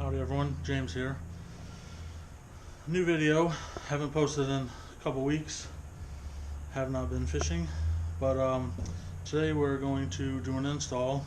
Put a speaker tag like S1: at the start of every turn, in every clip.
S1: Howdy everyone, James here. New video, haven't posted in a couple weeks, have not been fishing, but today we're going to do an install.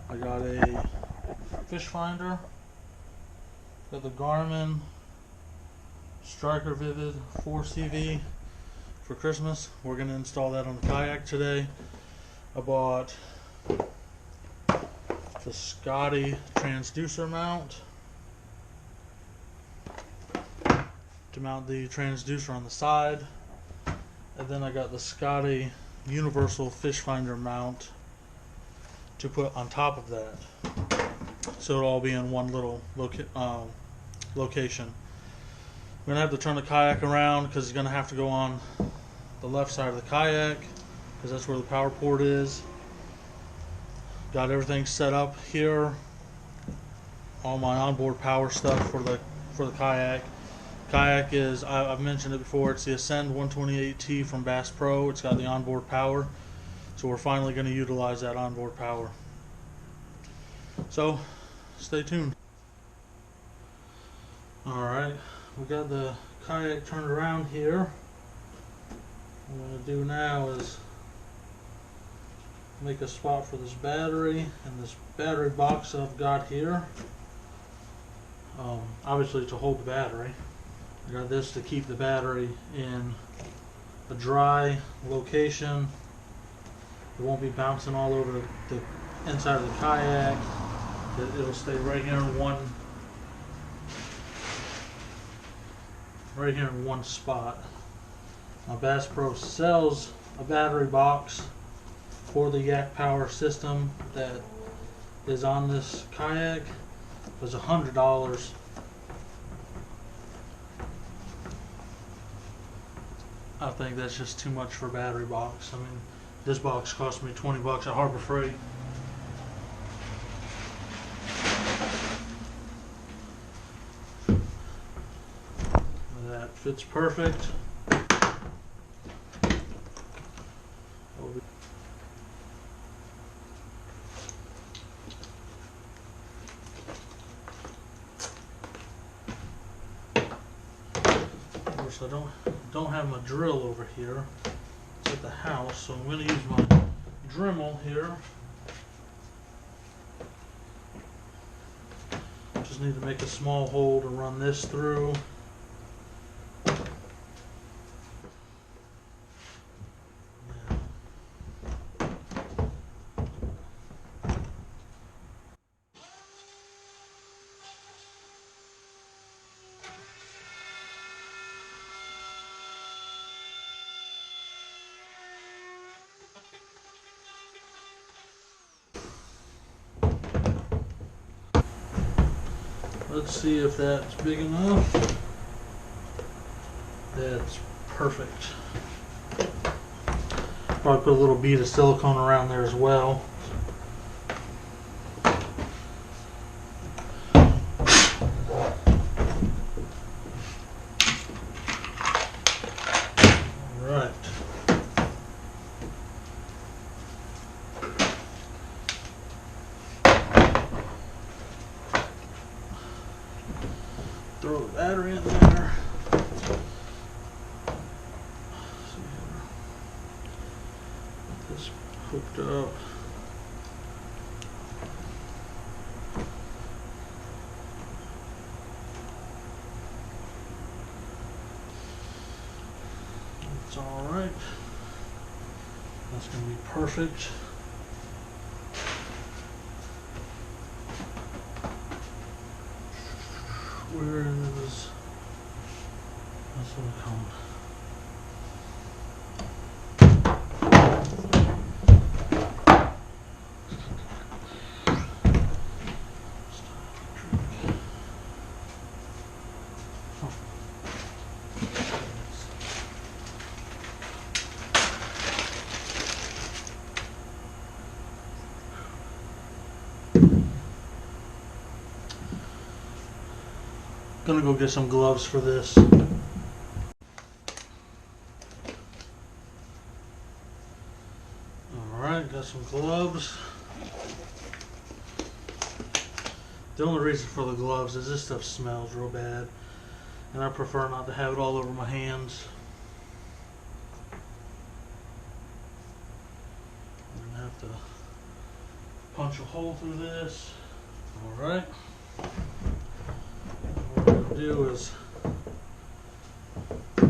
S1: I got a fish finder, got the Garmin Striker Vivid 4CV for Christmas. We're going to install that on the kayak today. I bought the Scotty transducer mount to mount the transducer on the side, and then I got the Scotty universal fish finder mount to put on top of that, so it'll all be in one little location. I'm gonna have to turn the kayak around because it's gonna have to go on the left side of the kayak because that's where the power port is. Got everything set up here, all my onboard power stuff for the kayak. Kayak is, I've mentioned it before, it's the Ascend 128T from Bass Pro. It's got the onboard power, so we're finally going to utilize that onboard power. So stay tuned. Alright, we got the kayak turned around here. What I'm going to do now is make a spot for this battery and this battery box I've got here. Obviously to hold the battery. I got this to keep the battery in a dry location. It won't be bouncing all over the inside of the kayak. It'll stay right here in one spot. Now Bass Pro sells a battery box for the Yak Power system that is on this kayak. It was $100. I think that's just too much for a battery box. I mean, this box cost me 20 bucks at Harbor Freight. That fits perfect. I don't have my drill over here. It's at the house, so I'm going to use my Dremel here. Just need to make a small hole to run this through. Let's see if that's big enough. That's perfect. Probably put a little bead of silicone around there as well. Alright. Throw the battery in there. Get this hooked up. It's alright. That's going to be perfect. Where is that's what I call it. Gonna go get some gloves for this. Alright, got some gloves. The only reason for the gloves is this stuff smells real bad, and I prefer not to have it all over my hands. I'm gonna have to punch a hole through this. Alright. What we're gonna do is we're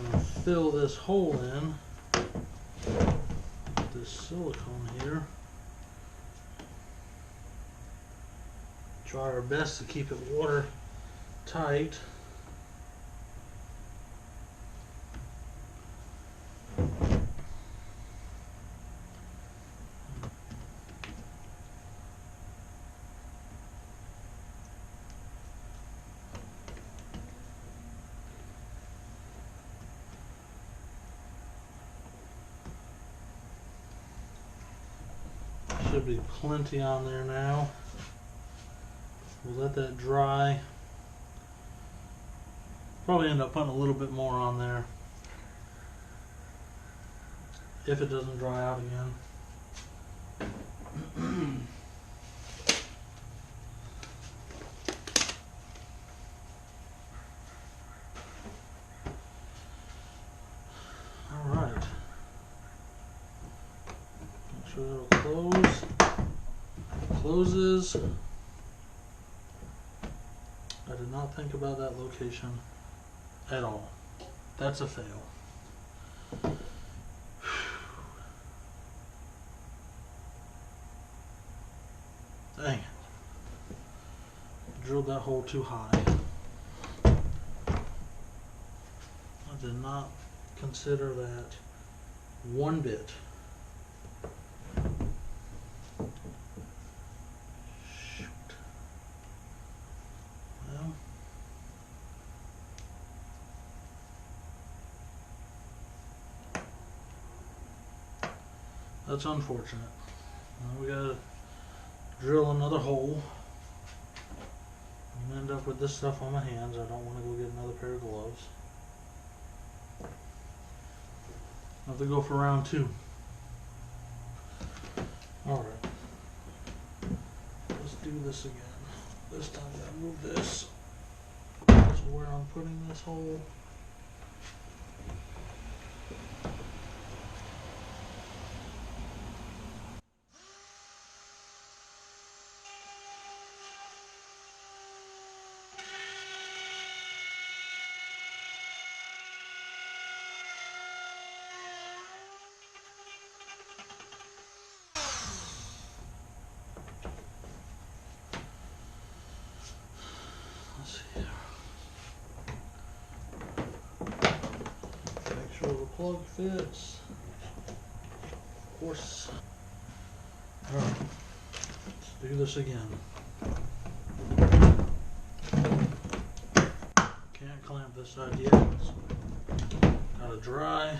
S1: gonna fill this hole in with this silicone here. Try our best to keep it watertight. Should be plenty on there now. We'll let that dry. Probably end up putting a little bit more on there if it doesn't dry out again. Alright. Make sure that'll close. It closes. I did not think about that location at all. That's a fail. Dang it. Drilled that hole too high. I did not consider that one bit. That's unfortunate. Now we gotta drill another hole. I'm gonna end up with this stuff on my hands. I don't want to go get another pair of gloves. I have to go for round 2. Alright. Let's do this again. This time I gotta move this. That's where I'm putting this hole. The plug fits. Of course. Alright. Let's do this again. Can't clamp this side yet. So gotta dry.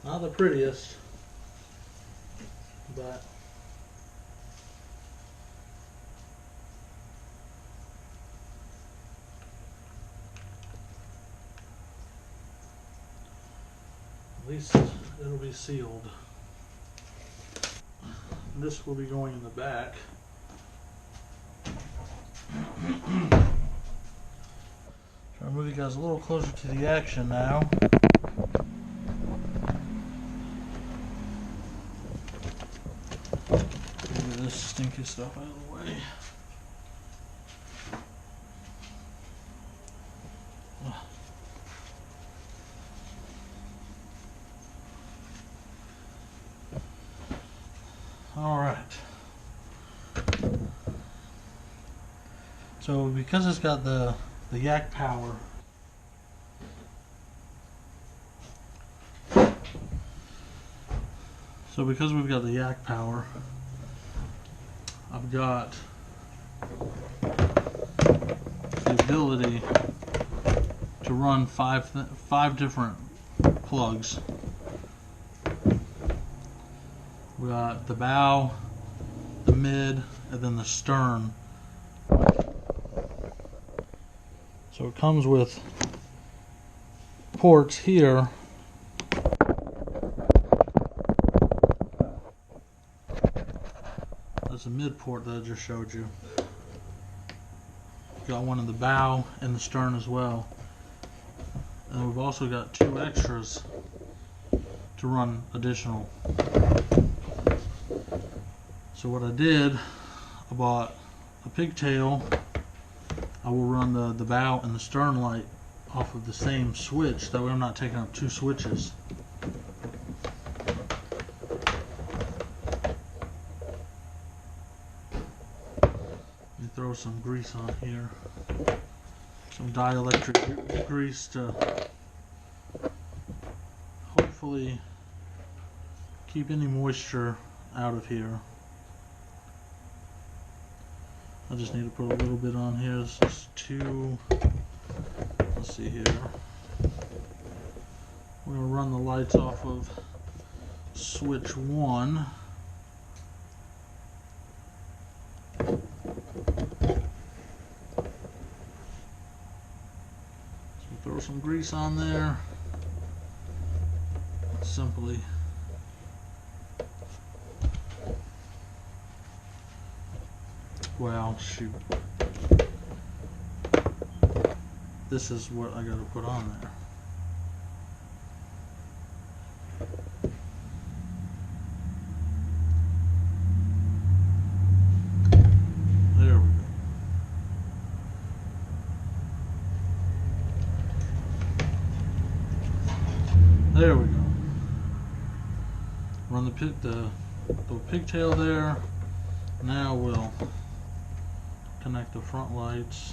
S1: Not the prettiest, but at least it'll be sealed. This will be going in the back. Try to move you guys a little closer to the action now. Get this stinky stuff out of the way. All right. So because it's got the yak power, because we've got the yak power, I've got the ability to run five different plugs. We got the bow, the mid, and then the stern. So it comes with ports here. That's a mid port that I just showed you. Got one in the bow and the stern as well. And we've also got 2 extras to run additional. So what I did, I bought a pigtail. I will run the bow and the stern light off of the same switch. That way I'm not taking up 2 switches. Let me throw some grease on here. Some dielectric grease to hopefully keep any moisture out of here. I just need to put a little bit on here. This is 2. Let's see here. We're going to run the lights off of switch 1. So throw some grease on there. Simply well, shoot. This is what I got to put on there. There we go. There we go. Run the pigtail there. Now we'll connect the front lights.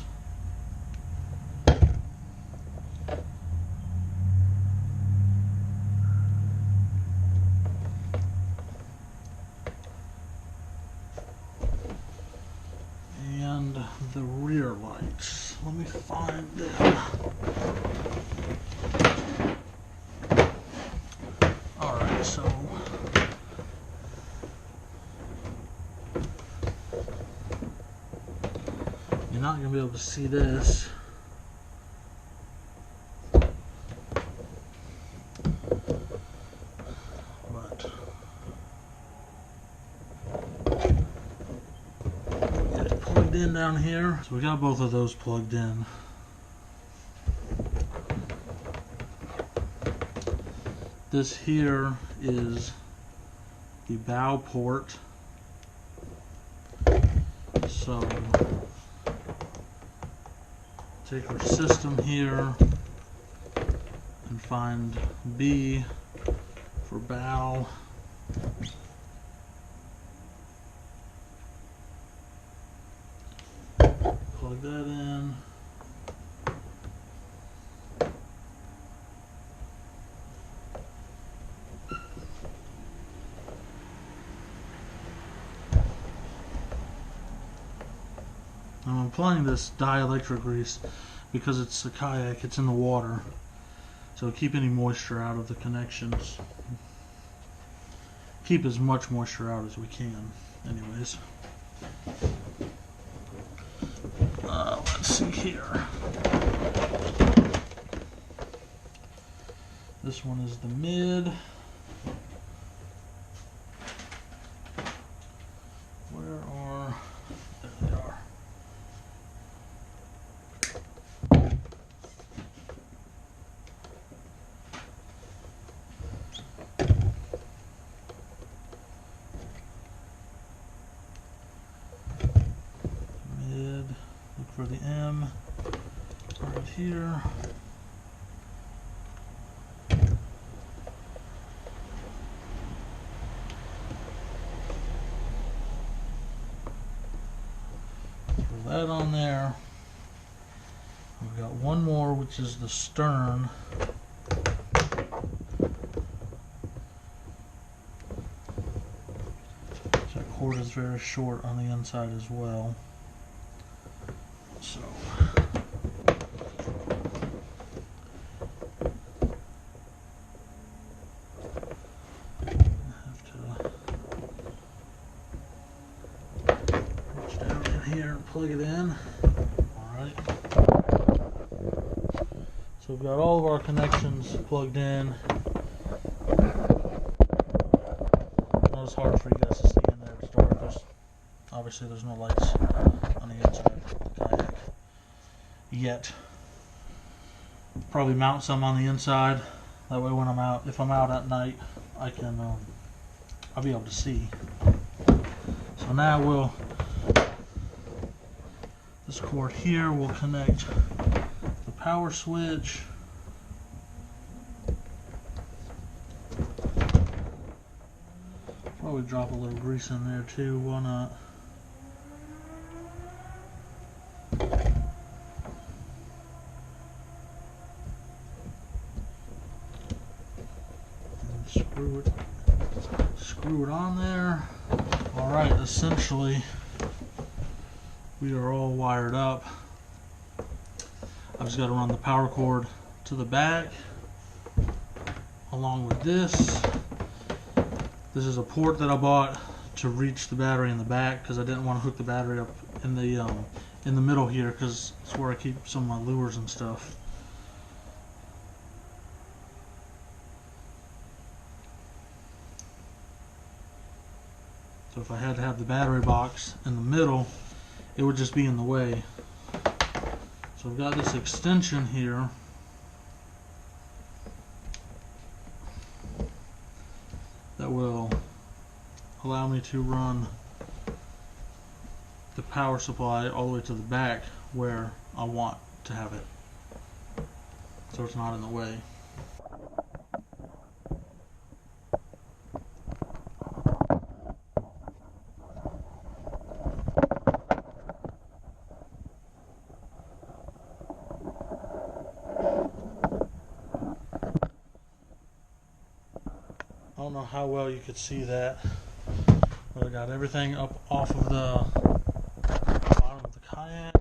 S1: And the rear lights. Let me find them. Alright, so you're not going to be able to see this. But get it plugged in down here. So we got both of those plugged in. This here is the bow port. So take our system here and find B for bow. Plug that in. I'm applying this dielectric grease because it's a kayak, it's in the water, so keep any moisture out of the connections. Keep as much moisture out as we can anyways. Let's see here. This one is the mid. Where are, there they are. For the M right here. Throw that on there. We've got one more, which is the stern. That cord is very short on the inside as well. So I have to here and plug it in. Alright. So we've got all of our connections plugged in. That was hard for you guys to see in there. It's dark. Obviously there's no lights on the inside of the kayak yet. Probably mount some on the inside. That way when I'm out, if I'm out at night, I can, I'll be able to see. So now this cord here will connect the power switch. Probably drop a little grease in there too, why not? Screw it on there. Alright, essentially we are all wired up. I've just got to run the power cord to the back along with this. This is a port that I bought to reach the battery in the back because I didn't want to hook the battery up in the middle here because it's where I keep some of my lures and stuff. So if I had to have the battery box in the middle, it would just be in the way. So I've got this extension here that will allow me to run the power supply all the way to the back where I want to have it, so it's not in the way. I don't know how well you could see that, but I got everything up off of the bottom of the kayak.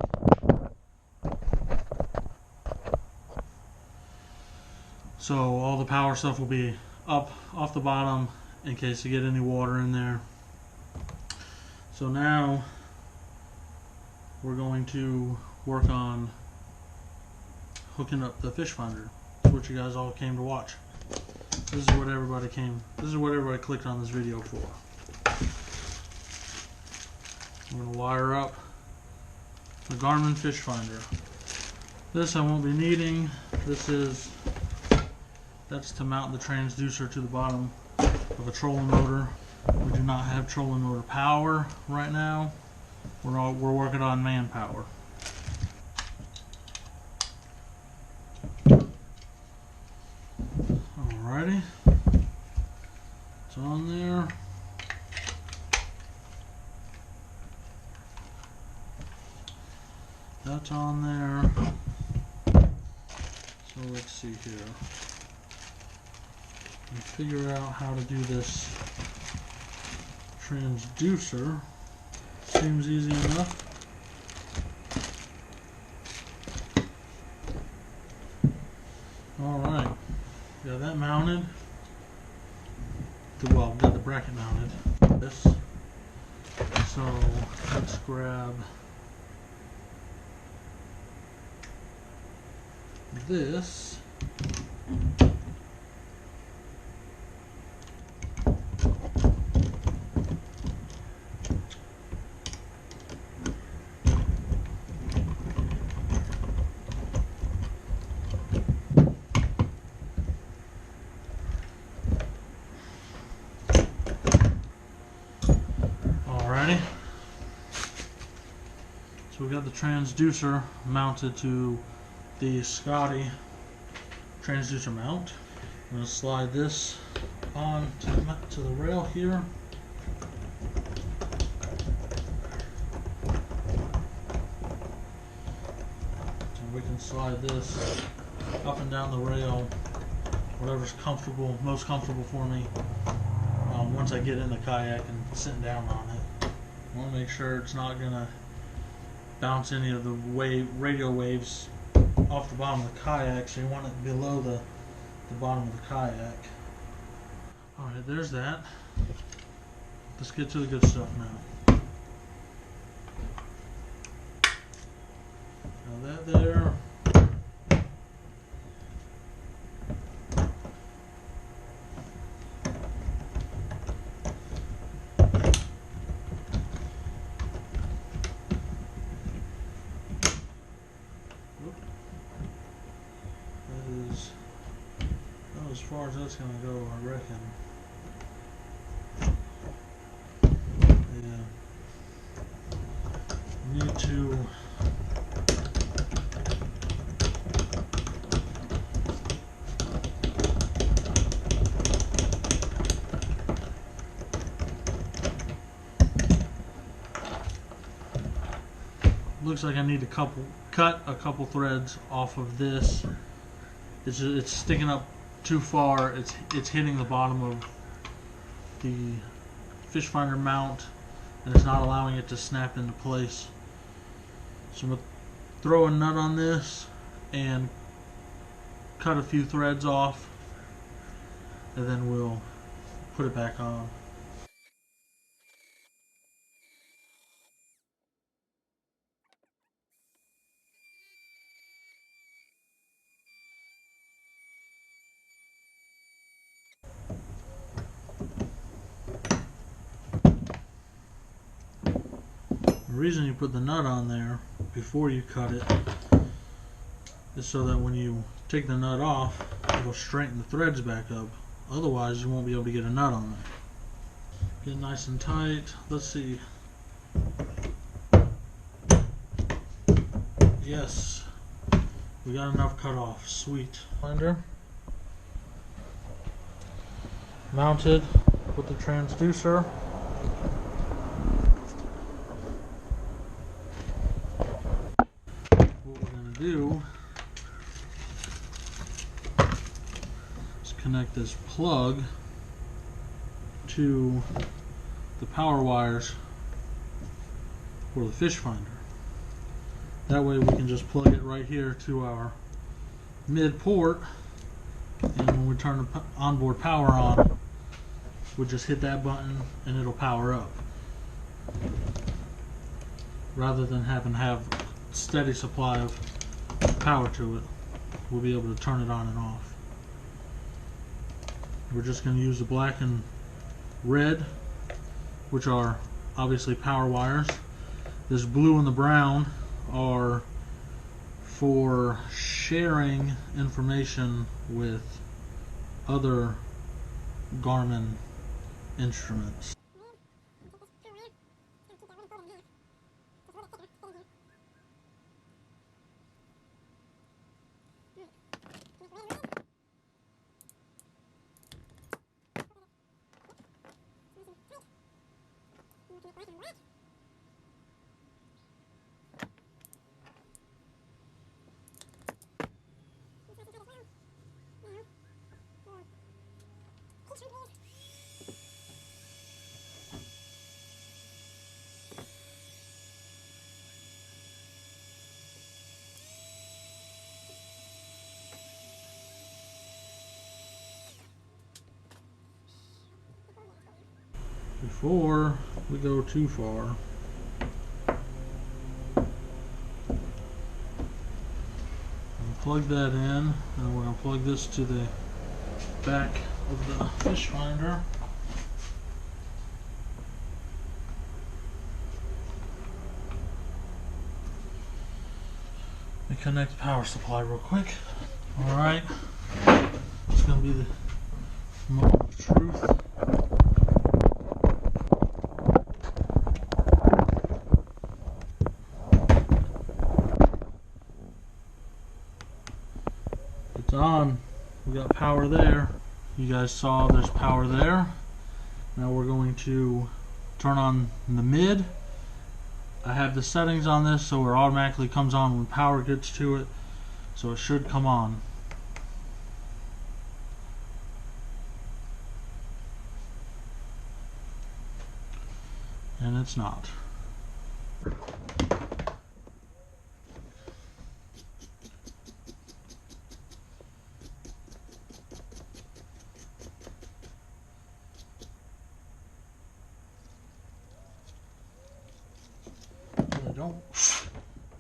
S1: So all the power stuff will be up off the bottom in case you get any water in there. So now we're going to work on hooking up the fish finder. That's what you guys all came to watch. This is what everybody clicked on this video for. I'm going to wire up the Garmin fish finder. This I won't be needing. That's to mount the transducer to the bottom of a trolling motor. We do not have trolling motor power right now. We're working on manpower. Alrighty, it's on there. That's on there. So let's see here. And figure out how to do this transducer. Seems easy enough. Alright. Got that mounted. Well, got the bracket mounted. This. So let's grab this. Alrighty. So we got the transducer mounted to the Scotty transducer mount. I'm going to slide this on to the rail here. So we can slide this up and down the rail, whatever's comfortable, most comfortable for me. Once I get in the kayak and sitting down on it, I want to make sure it's not going to bounce any of the radio waves off the bottom of the kayak, so you want it below the bottom of the kayak. Alright, there's that. Let's get to the good stuff now. that there. That is about as far as that's going to go, I reckon. Yeah. Need to looks like I need to cut a couple threads off of this. It's sticking up too far. It's hitting the bottom of the fish finder mount, and it's not allowing it to snap into place. So I'm gonna throw a nut on this and cut a few threads off, and then we'll put it back on. The reason you put the nut on there before you cut it is so that when you take the nut off, it'll straighten the threads back up. Otherwise, you won't be able to get a nut on there. Get nice and tight. Let's see. Yes, we got enough cut off. Sweet. Finder mounted with the transducer. What we're going to do is connect this plug to the power wires for the fish finder. That way we can just plug it right here to our mid port, and when we turn the onboard power on, we'll just hit that button and it'll power up. Rather than having to have a steady supply of power to it, we'll be able to turn it on and off. We're just going to use the black and red, which are obviously power wires. This blue and the brown are for sharing information with other Garmin instruments. Before we go too far, plug that in, and we're going to plug this to the back of the fish finder. Let me connect the power supply real quick. Alright, it's going to be the moment of truth. It's on. We got power there. You guys saw there's power there. Now we're going to turn on the mid. I have the settings on this so it automatically comes on when power gets to it, so it should come on. And it's not.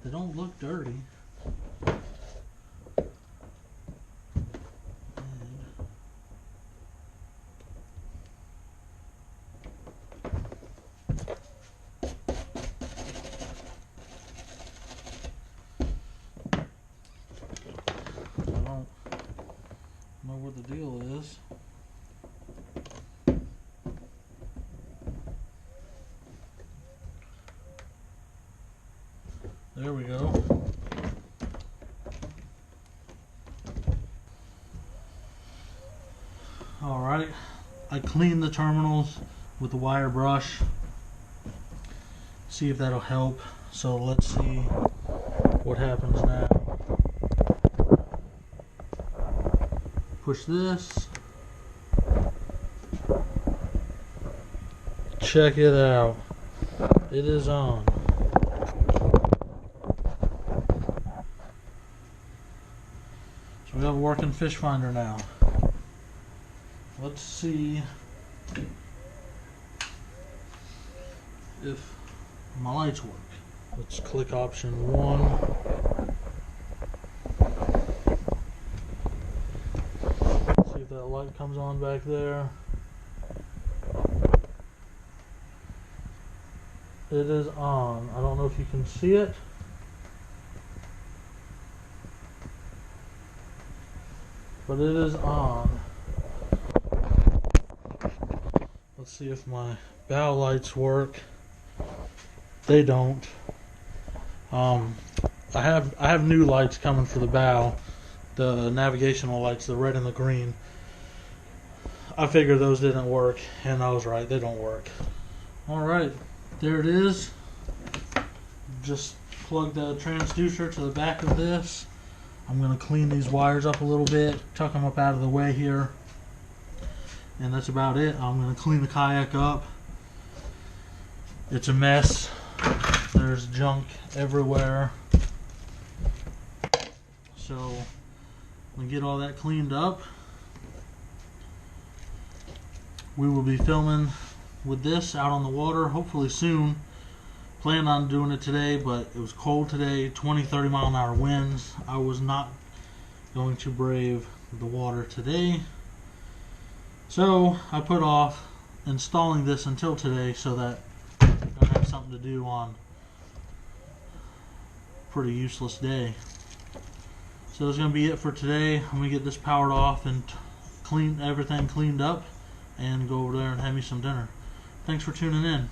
S1: They don't look dirty. There we go. Alright, I cleaned the terminals with the wire brush. See if that'll help. So let's see what happens now. Push this. Check it out. It is on. So we have a working fish finder now. Let's see if my lights work. Let's click option 1. See if that light comes on back there. It is on. I don't know if you can see it. But it is on. Let's see if my bow lights work. They don't. I have new lights coming for the bow. The navigational lights, the red and the green. I figured those didn't work, and I was right, they don't work. Alright, there it is. Just plug the transducer to the back of this. I'm going to clean these wires up a little bit, tuck them up out of the way here. And that's about it. I'm going to clean the kayak up. It's a mess. There's junk everywhere. So we get all that cleaned up. We will be filming with this out on the water hopefully soon. Planned on doing it today, but it was cold today, 20-30 mile an hour winds. I was not going to brave the water today. So I put off installing this until today so that I have something to do on a pretty useless day. So that's going to be it for today. I'm going to get this powered off and clean everything cleaned up and go over there and have me some dinner. Thanks for tuning in.